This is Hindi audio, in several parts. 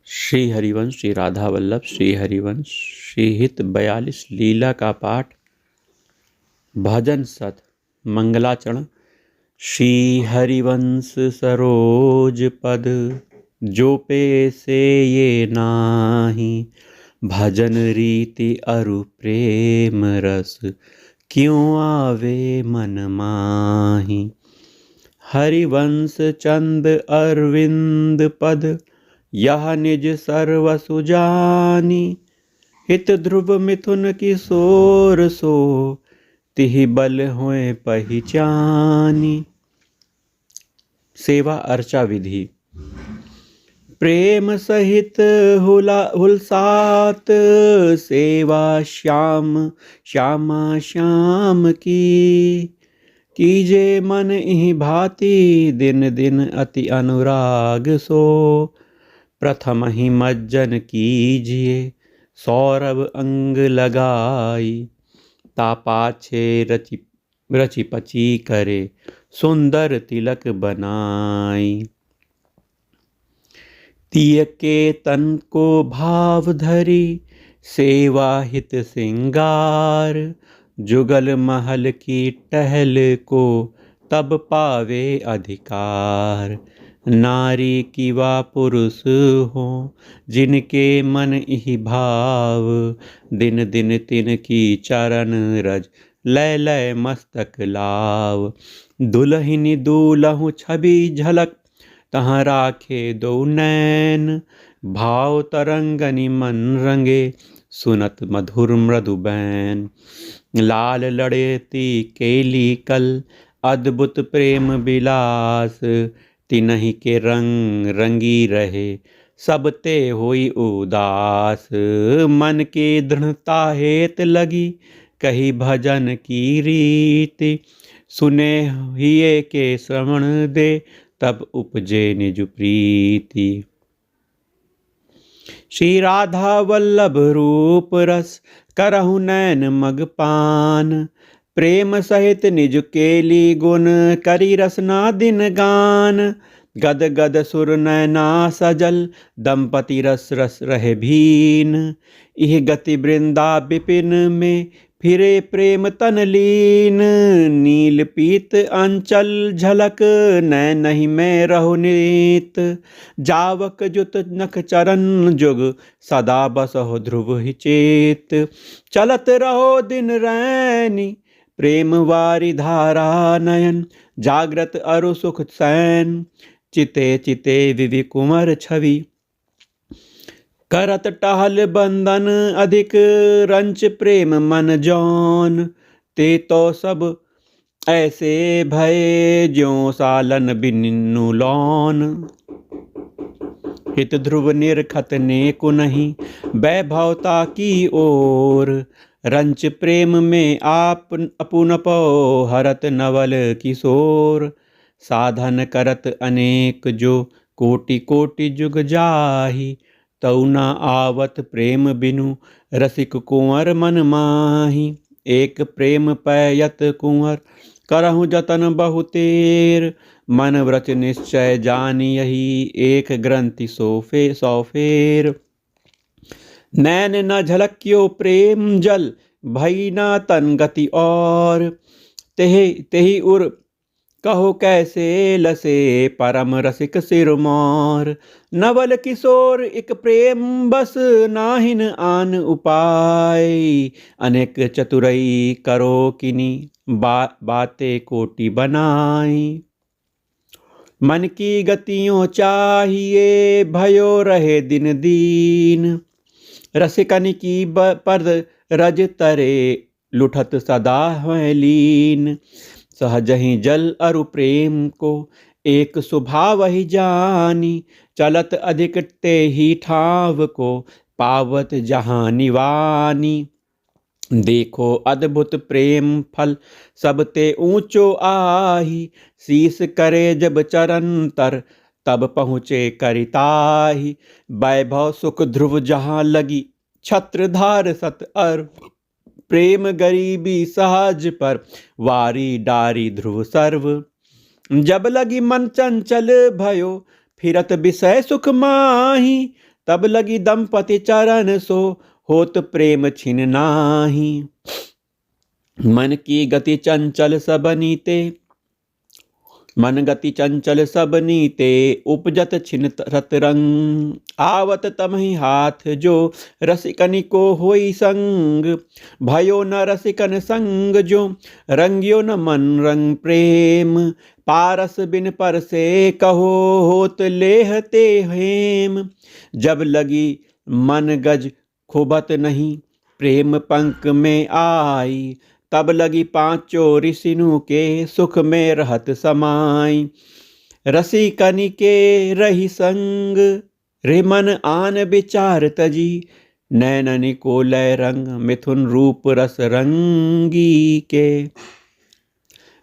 श्री हरिवंश श्री राधा वल्लभ श्री हरिवंश श्री हित 42 लीला का पाठ। भजन सत मंगलाचरण। श्री हरिवंश सरोज पद जो पे से ये नाही, भजन रीति अरु प्रेम रस क्यों आवे मन माही। हरिवंश चंद अरविंद पद यह निज सर्वसु जानी, हित ध्रुव मिथुन किशोर सो तिहि बल होए पहिचानी। सेवा अर्चा विधि। प्रेम सहित हुलसात सेवा श्यामा श्याम की, कीजे मन इहि भांति दिन दिन अति अनुराग सो। प्रथम ही मज्जन कीजिए सौरभ अंग लगाई, ता पाछे रचि पची करे सुंदर तिलक बनाई। तिय के तन को भाव धरी सेवा हित सिंगार, जुगल महल की टहल को तब पावे अधिकार। नारी की वा पुरुष हो जिनके मन इहि भाव, दिन दिन तिन की चरण रज लय लय मस्तक लाव। दुल्हिनी दूल्हु छवि झलक तहाँ राखे दो नैन, भाव तरंगनि मन रंगे सुनत मधुर मृदु बैन। लाल लड़ेती केली कल अद्भुत प्रेम विलास, तिनहि के रंग रंगी रहे सब ते होई उदास। मन की दृढ़ता हेत लगी कही भजन की रीति, सुने हिये के श्रवण दे तब उपजे निज प्रीति। श्री राधा वल्लभ रूप रस करहु नैन मग पान, प्रेम सहित निज केली गुण करी रसना दिन गान। गद गद सुर नैना सजल दंपति रस रस रहे भीन, इह गति वृंदा विपिन में फिरे प्रेम तन लीन। नील पीत अंचल झलक नैनहि में रहो नीत, जावक जुत नख चरण जुग सदा बसहो ध्रुव ही चेत। चलत रहो दिन रैनी प्रेम वारी धारा नयन, जागृत अरु सुख सैन। चिते चिते विवि कुंवर छवि करत टहल बंदन अधिक, रंच प्रेम मन जौन ते तो सब ऐसे भये ज्यों सालन बिनु लौन। हित ध्रुव निरखत नेकु नहीं वैभवता की ओर, रंच प्रेम में आप अपुनपो हरत नवल किशोर। साधन करत अनेक जो कोटि कोटि जुग जाहि, तौ न आवत प्रेम बिनु रसिक कुंवर मन माहि। एक प्रेम पैयत कुंवर करहु जतन बहुतेर, मन व्रत निश्चय जानी यही एक ग्रंथि सौ फेर। नैन न झलक्यो प्रेम जल भई न तन गति और, तेहि उर कहो कैसे लसे परम रसिक सिरमौर। नवल किशोर एक प्रेम बस नाहिन आन उपाय, अनेक चतुरई करो किनी बातें कोटि बनाई। मन की गतियों चाहिए भयो रहे दिन दीन, रसिकन की पर रज तरे लुठत सदा है लीन। सहज ही जल अरु प्रेम को एक स्वभाव ही जानी, चलत अधिक ते ही ठाव को पावत जहाँ निवानी। देखो अद्भुत प्रेम फल सब ते ऊंचो आही, शीस करे जब चरण तर तब पहुँचे करिताही। वैभव सुख ध्रुव जहाँ लगी छत्रधार सत अर, प्रेम गरीबी सहज पर वारी डारी ध्रुव सर्व। जब लगी मन चंचल भयो फिरत विषय सुख माही, तब लगी दंपति चरण सो होत प्रेम छिन नाही। मन की गति चंचल सब नीते, मन गति चंचल सब नीते, उपजत छिन रत रंग। आवत तमहि हाथ जो रसिकनि को होई संग, भयो न रसिकन संग जो रंगियो न मन रंग प्रेम। पारस बिन पर से कहो होत लेहते हेम, जब लगी मन गज खुबत नहीं प्रेम पंख में आई। तब लगी पांचों ऋषिनु के सुख में रहत समाई। रसिकनि के रही संग रे मन आन विचार तजी, नैननि को लय रंग मिथुन रूप रस रंगी के।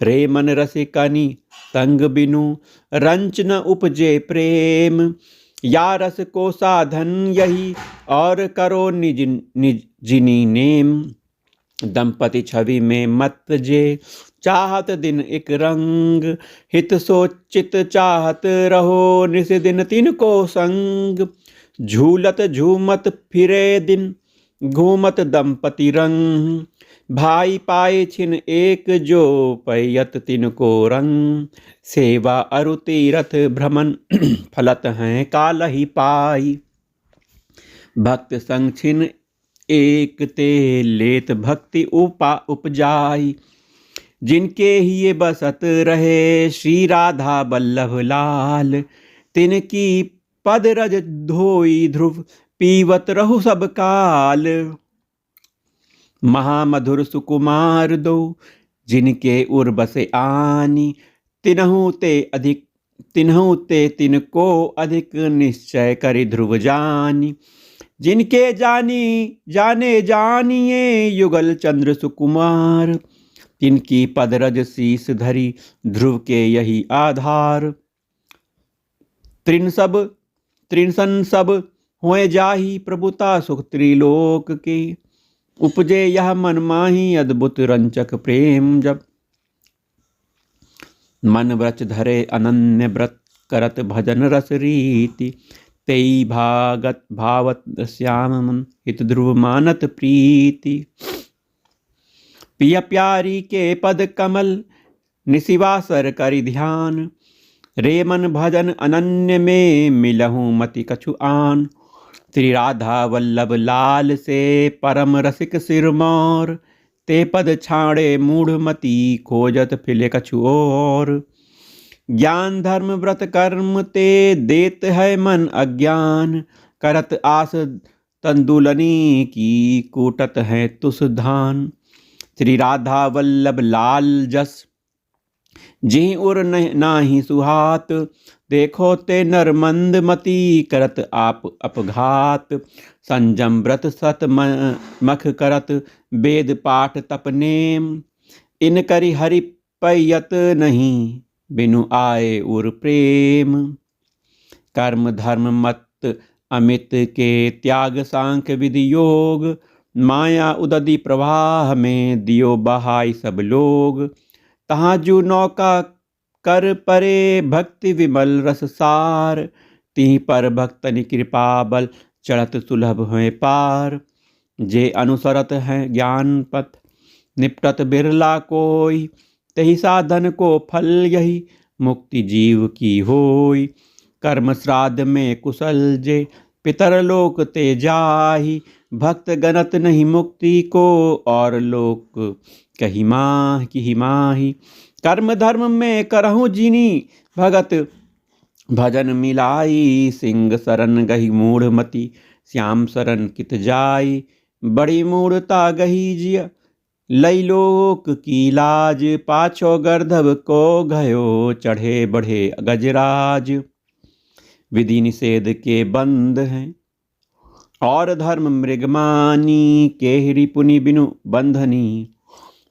रे मन रसिकनि तंग बिनु रंच न उपजे प्रेम, या रस को साधन यही और करो निज निज जिनी नेम। दंपति छवि में मत जे चाहत दिन एक रंग, हित सोचित चाहत रहो निस दिन तिनको संग। झूलत झूमत फिरे दिन घूमत दंपति रंग, भाई पाए छिन एक जो पैयत तिनको रंग। सेवा अरु तीरथ भ्रमण फलत हैं काल ही पाई, भक्त संग छिन एक ते लेत भक्ति उपजाई। जिनके ही बसत रहे श्री राधा बल्लभ लाल, तिनकी पद रज धोई ध्रुव पीवत रहु सब काल। महामधुर सुकुमार दो जिनके उर बसे आनी, तिन्हु ते तिनको अधिक निश्चय करि ध्रुव जानी। जिनके जाने जानिए युगल चंद्र सुकुमार, तिनकी पदरज शीस धरी ध्रुव के यही आधार। त्रिनसन सब होए जाही प्रभुता सुख त्रिलोक के, उपजे यह मन माही अद्भुत रंचक प्रेम जब। मन व्रत धरे अनन्य व्रत करत भजन रस रीति, तेई भावत श्याम हित ध्रुव मानत प्रीति। पिया प्यारी के पद कमल निशिवासर करि ध्यान, रे मन भजन अनन्य में मिलहूँ मति कछु आन। श्री राधा वल्लभ लाल से परम रसिक सिरमौर, ते पद छाड़े मूढ़मति खोजत फिले कछु और। ज्ञान धर्म व्रत कर्म ते देत है मन अज्ञान, करत आस तंदुलनी की कूटत है तुस धान। श्री राधा वल्लभ लाल जस जी उर नाही सुहात, देखो ते नरमंद मति करत आप अपघात। संजम व्रत सत मख करत वेद पाठ तप नेम, इन करि हरि पैयत नहीं बिनु आए उर प्रेम। कर्म धर्म मत अमित के त्याग सांख्य विधि योग, माया उदधि प्रवाह में दियो बहाई सब लोग। तहाँ जू नौका कर परे भक्ति विमल रस सार, तिहि पर भक्तनि कृपा बल चढ़त सुलभ हैं पार। जे अनुसरत हैं ज्ञान पथ निपटत बिरला कोई, तही साधन को फल यही मुक्ति जीव की होई। कर्म श्राद्ध में कुशल जे पितर लोक ते जाही, भक्त गणत नहीं मुक्ति को और लोक कही माही। कर्म धर्म में करहूँ जिनी भगत भजन मिलाई, सिंह शरण गही मूढ़मति श्याम शरण कित जाई। बड़ी मूढ़ता गही जिया लई लोक की लाज, पाछो गर्धव को गयो चढ़े बढ़े गजराज। विधि निषेध के बंध हैं और धर्म मृगमानी, केहरी पुनि बिनु बंधनी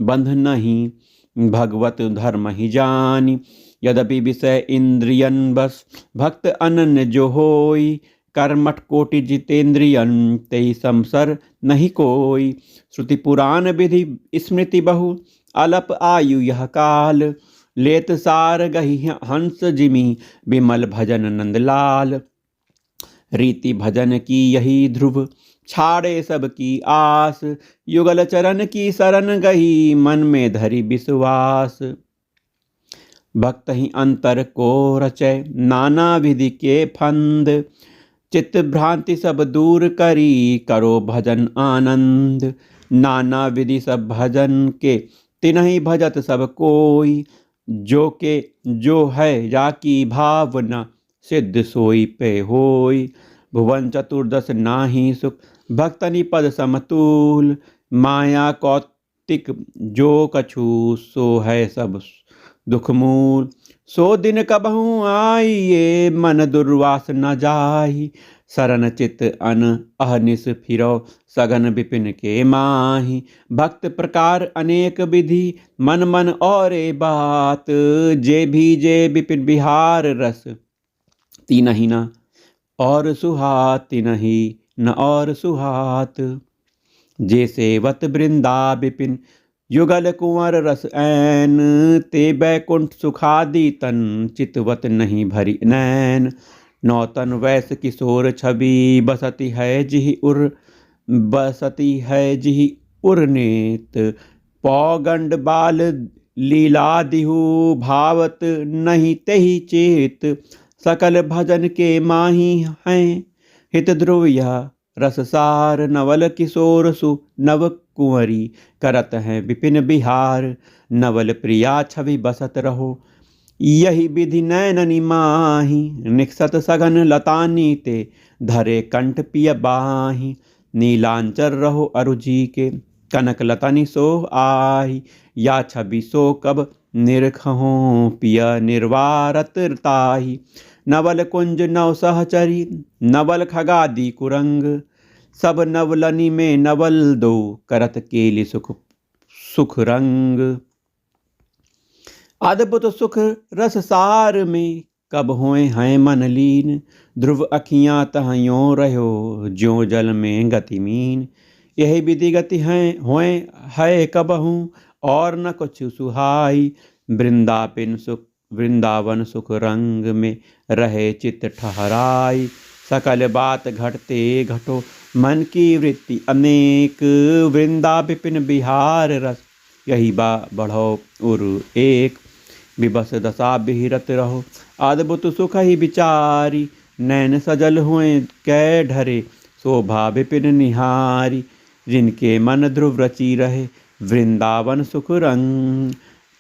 बंध नहीं भगवत धर्म ही जानी। यद्यपि विषय इंद्रियन बस भक्त अनन्य जो होई, कर्मठ कोटि जितेंद्रियन तेहि समसर नहीं कोई। श्रुति पुराण विधि स्मृति बहु अलप आयु यह काल, लेत सार गही हंस जिमी विमल भजन नंदलाल। रीति भजन की यही ध्रुव, छाड़े सबकी आस। युगल चरण की शरण गई, मन में धरी विश्वास। भक्त ही अंतर को रचय, नाना विधि के फंद। चित्त भ्रांति सब दूर करी, करो भजन आनंद। नाना विधि सब भजन के, तिन्हि भजत सब कोई। जो है जाकी भावना, सिद्ध सोई पे होई। भुवन चतुर्दश नाहि सुख, भक्तनि पद समतूल। माया कौतिक जो कछु, सो है सब दुख मूल। सो दिन कबहू आइए, मन दुर्वास न जाहि। शरण चित अन अहनिस फिरो, सघन विपिन के माहि। भक्त प्रकार अनेक विधि, मन मन और बात। जे भीजे विपिन बिहार रस, तिनहि न और सुहात, तिनहि न और सुहात। जे सेवत वृंदा विपिन, युगल कुंवर रस ऐन। ते बैकुंठ सुखादि तन, चितवत नहीं भरी नैन। नौतन वैस किशोर छवि, बसती है जिहि उर नेत। पौगंड बाल लीला दिहु, भावत नहीं तेहि चेत। सकल भजन के माही हैं, हित ध्रुव यह रससार। नवल किशोर सु नव कुंवरी, करत हैं विपिन बिहार। नवल प्रिया छवि बसत रहो, यही विधि नैननि माही। निक्सत सघन लतानी ते, धरे कंठ पिय बाही। नीलांचर रहो अरुजी के, कनक लतानी सो आही। या छवि सो कब निरखहों, पिय निर्वारत ताही। नवल कुंज नव सहचरी, नवल खगादी कुरंग। सब नवलनी में नवल दो, करत केलि सुख रंग। अद्भुत सुख रस सार में, कब होए हैं मन लीन। ध्रुव अखियाँ तहयों रहो, ज्यों जल में गतिमीन। यही विधि गति हैं होए है कबहू, और न कुछ सुहाई। वृंदावन सुख रंग में, रहे चित्त ठहराई। सकल बात घटते घटो, मन की वृत्ति अनेक। वृंदा विपिन बिहार रस, यही बढ़ो उर एक। विबस दशा बिहरत रहो, अद्भुत सुख ही विचारी। नैन सजल हुए कै ढरे, शोभा विपिन निहारी। जिनके मन ध्रुव रची रहे, वृंदावन सुख रंग।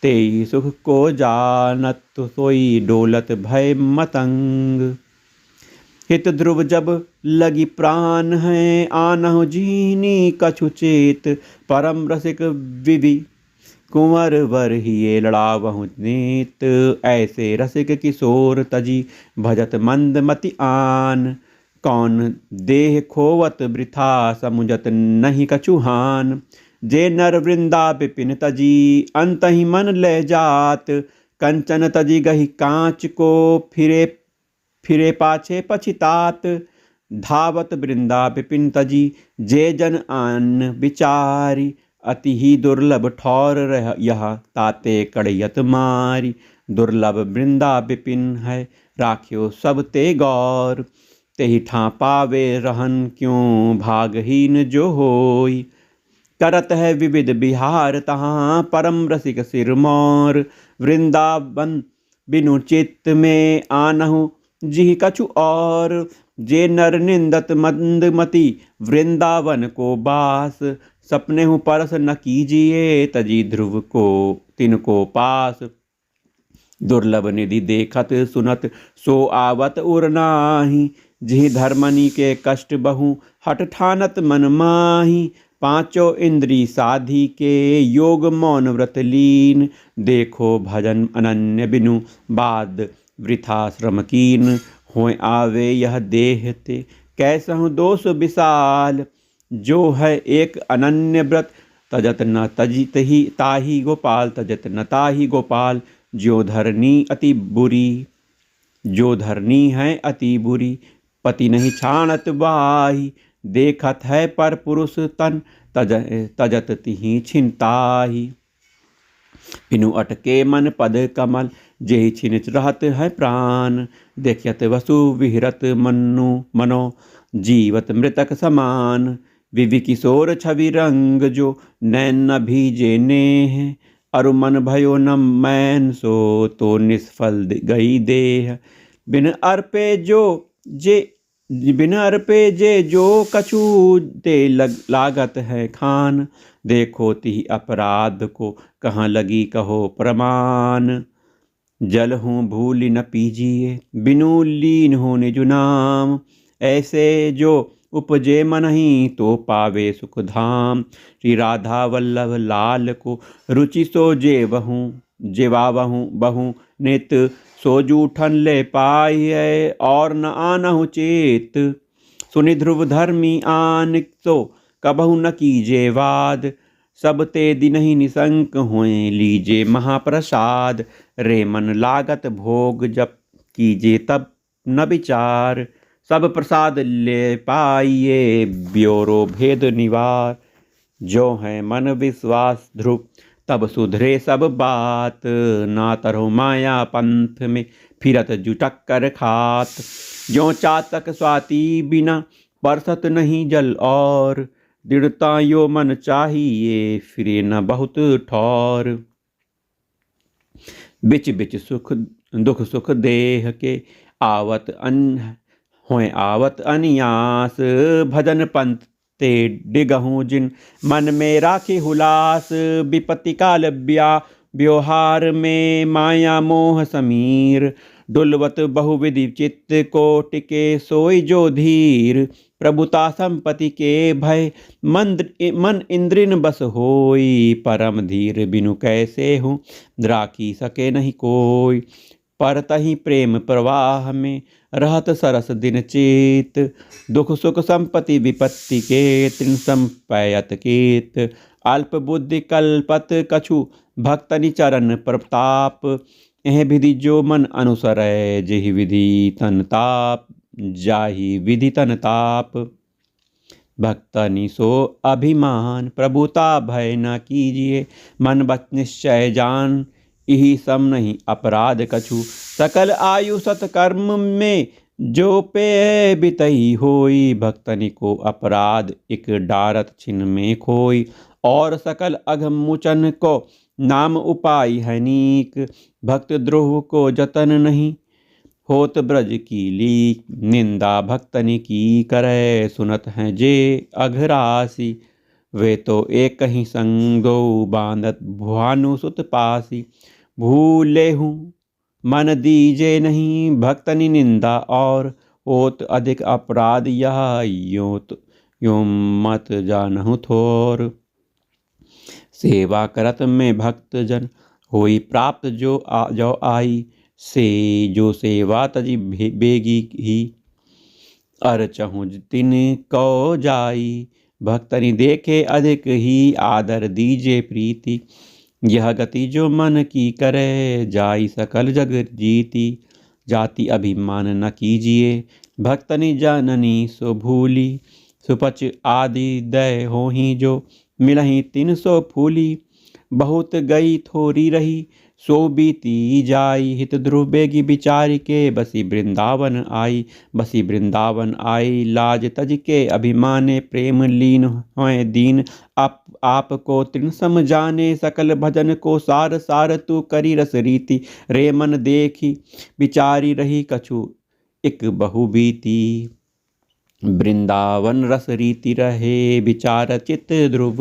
तेई सुख को जानत, सोई डोलत भय मतंग। हित ध्रुव जब लगी प्राण है, आनहु जीनी कछु चेत। परम रसिक विधि कुंवर वर हिये, लड़ावहु नेत। ऐसे रसिक किशोर तजी, भजत मंद मति आन। कौन देह खोवत वृथा, समुझत नहीं कछु हान। जे नर वृंदा विपिन तजी, अंतहि मन ले जात। कंचन तजी गही कांच को, फिरे पाछे पछितात। धावत वृंदा विपिन तजी, जे जन आन विचारी। अति ही दुर्लभ ठौर यह, ताते कड़ियत मारी। दुर्लभ वृंदा विपिन है, राख्यो सब ते गौर। तेहि ठा पावे रहन, क्यों भागहीन जो होई। करत है विविध बिहार तहाँ, परम रसिक सिरमौर। वृंदावन बिनु चित्त में, आनहु जिहि कछु और। जे नर निंदत मंदमति, वृंदावन को बास। सपने हूँ परस न कीजिए, तजी ध्रुव को तिनको पास। दुर्लभ निधि देखत सुनत, सो आवत उर नाही। जिहि धर्मनि के कष्ट बहु, हट ठानत मन माही। पांचों इंद्री साधी के, योग मौन व्रत लीन। देखो भजन अनन्य बिनु, बाद वृथा श्रम कीन। होय आवे यह देह ते, कैसहु दोष विशाल। जो है एक अनन्य व्रत, तजत न तजित ही ताही गोपाल। तजत न ताही गोपाल। जो धरनी है अति बुरी, पति नहीं छाणत बाही। देखत है पर पुरुष तन, तजत तिहि छिनताही। बिनु अटके मन पद कमल, जेहि छिन रहत है प्राण। देखयत वसु विहरत मनो जीवत मृतक समान। विवि किशोर छवि रंग जो नैन न भीजे नेह। अरु मन भयो न मैन सो तो निष्फल गई देह। बिन अर्पे जे जो कछु ते लागत है खान। देखो तिहि अपराध को कहाँ लगी कहो प्रमाण। जल हूँ भूल न पीजिए बिनु लीन हो निज नाम। ऐसे जो उपजे मन ही तो पावे सुख धाम। श्री राधा वल्लभ लाल को रुचि सो जेवावहूँ बहु नित। सो जूठन ले पाए और न आनहु चेत। सुनि ध्रुव धर्मी आन तो कबहु न कीजे वाद। सब ते दिन ही निशंक हुए लीजे महाप्रसाद। रे मन लागत भोग जब कीजे तब न विचार। सब प्रसाद ले पाइए ब्योरो भेद निवार। जो है मन विश्वास ध्रुव तब सुधरे सब बात। ना तरहो माया पंथ में फिरत जुटक कर खात। जो चातक स्वाति बिना परसत नहीं जल और। दृढ़ता यो मन चाहिए फिरे न बहुत ठौर। बिच बिच सुख दुख सुख देह के आवत आवत अनियास। भजन पंथ ते डिगहूँ जिन मन में राखे हुलास। विपत्ति काल व्यवहार में माया मोह समीर। डुलवत बहुविधि चित्त को टिके सोई जो धीर। प्रभुता संपत्ति के भय मन इंद्रिन बस होई। परम धीर बिनु कैसे हूँ राखी सके नहीं कोई। पर तही प्रेम प्रवाह में रहत सरस दिन चेत। दुख सुख संपत्ति विपत्ति के तृण संपयत केत। अल्प बुद्धि कल्पत कछु भक्तनि चरण प्रताप। एह विधि जो मन अनुसरै जेहि विधि तन ताप। जाहि विधि तन ताप। भक्तनि सो अभिमान प्रभुता भय न कीजिए। मन बच निश्चय जान इही सम नहीं अपराध कछु। सकल आयु सत्कर्म में जो पे बितई होई। भक्तनि को अपराध एक डारत छिन में खोई। और सकल अघम मुचन को नाम उपाय है नीक। भक्त द्रोह को जतन नहीं होत ब्रज की लीक। निंदा भक्तनि की करे सुनत हैं जे अघरासी। वे तो एक ही संग दो बांधत भानुसुत पासी। भूले हूँ मन दीजे नहीं भक्तनि निंदा और। होत अधिक अपराध यह यो मत जानहु थोर। सेवा करत में भक्त जन होई प्राप्त जो आई। से जो सेवा तजी बेगी ही अर चहु तिन को जाई। भक्तनि देखे अधिक ही आदर दीजे प्रीति। यह गति जो मन की करे जाई सकल जग जीती। जाति अभिमान न कीजिए भक्तनि जननी सो भूली। सुपच आदि दय होही जो मिलही 300 फूली। बहुत गई थोड़ी रही सो बीती जाई। हित ध्रुव बेगी बिचारी के बसी वृंदावन आई। बसी वृंदावन आई लाज तज के अभिमाने। प्रेम लीन होए दीन आप को तृण सम जाने। सकल भजन को सार सार तू करी रस रीति। रे मन देखी बिचारी रही कछु एक बहु बीती। वृंदावन रस रीति रहे विचार चित ध्रुव।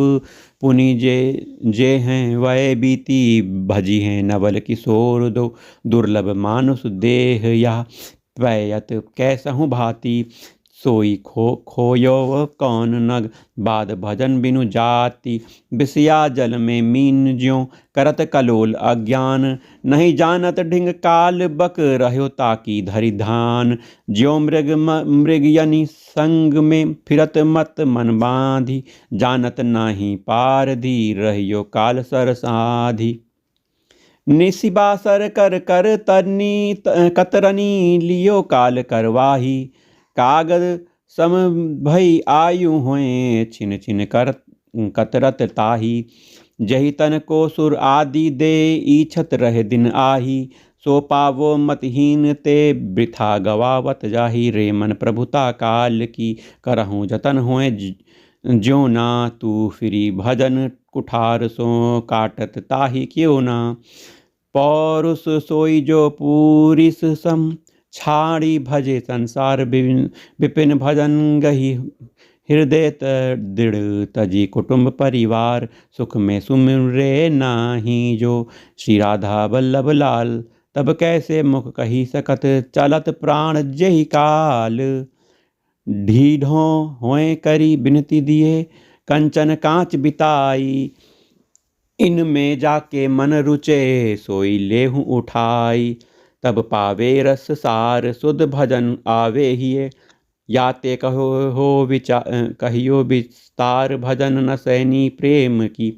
पुनि जे हैं वह बीती भजी हैं नवल किशोर दो। दुर्लभ मानुष देह या पैयत कैसहु भांति। सोई खोयो कौन नग बाद भजन बिनु जाति। बिसिया जल में मीन ज्यों करत कलोल अज्ञान। नहीं जानत ढिंग काल बक रह्यो ताकी धरि धान। ज्यों मृग यनि संग में फिरत मत मन बांधी। जानत नाही पारधी रहियो काल सरसाधी। निशिबासर कर तरनी कतरनी लियो काल करवाही। कागद सम भई आयु हुए छिन छिन कर कतरत ताही। जही तन को सुर आदि दे ईछत रहे दिन आही। सो पावो मतहीन ते वृथा गवावत जाहि। रे मन प्रभुता काल की करहूँ जतन होए ज्यों ना। तू फिरी भजन कुठार सो काटत ताहि क्यों ना। पौरुष सोई जो पूरिस सम छाड़ी भजे संसार विपिन भजन गही। हृदय दृढ़ तजी कुटुंब परिवार सुख में सुमिरे नाही जो। श्री राधा वल्लभ लाल तब कैसे मुख कही सकत चलत प्राण जही काल। ढीढ़ों होए करी बिनती दिए कंचन कांच बिताई। इनमें जाके मन रुचे सोई लेहूँ उठाई। तब पावे रस सार सुध भजन आवे हिये। याते कहो हो विचार कहियो विस्तार भजन न सैनी प्रेम की।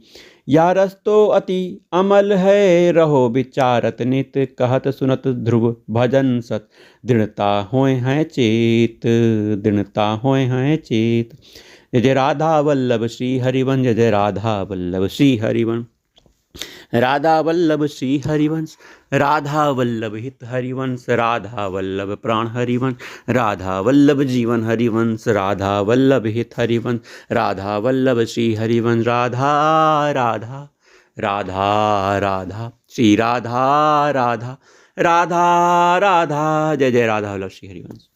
या रस तो अति अमल है रहो विचारत नित। कहत सुनत ध्रुव भजन सत दृढ़ता होए हैं चेत। दृढ़ता होए हैं चेत। जय जय राधा वल्लभ श्री हरिवंश। जय जय राधा वल्लभ श्री हरिवंश। राधा वल्लभ श्री हरिवंश। राधा वल्लभ हित हरिवंश। राधा वल्लभ प्राण हरिवंश। राधा वल्लभ जीवन हरिवंश। राधा वल्लभ हित हरिवंश। राधा वल्लभ श्री हरिवंश। राधा राधा राधा राधा श्री राधा राधा राधा राधा। जय जय राधा वल्लभ श्री हरिवंश।